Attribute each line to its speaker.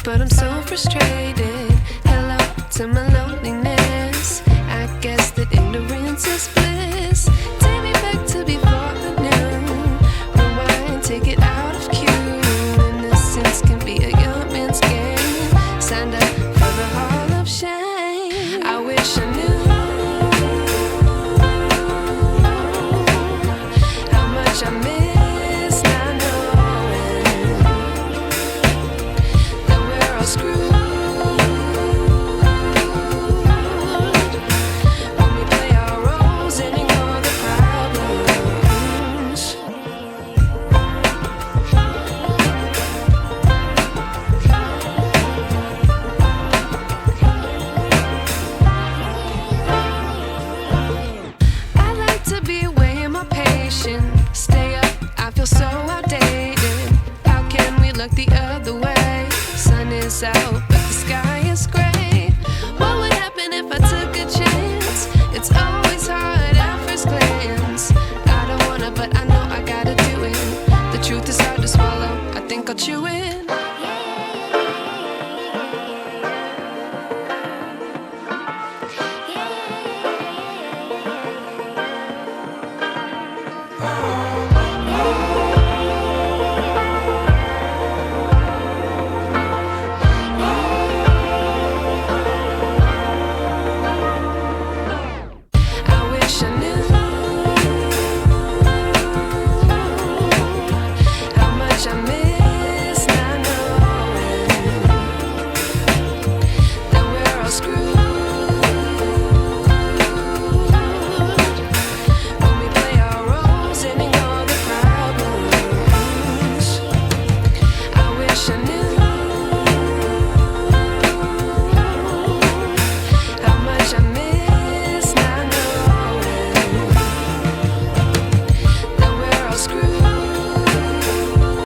Speaker 1: but I'm so frustrated. Hello to my loneliness. I guess that ignorance is bliss. Take me back to before I knew. Rewind, take it out of cue. Innocence can be a young man's game. Signed up for the hall of shame. I wish I knew how much I miss. Stay up, I feel so outdated. How can we look the other way? Sun is out, but the sky is gray. What would happen if I took a chance? It's always hard at first glance. I don't wanna, but I know I gotta do it. The truth is hard to swallow, I think I'll chew it.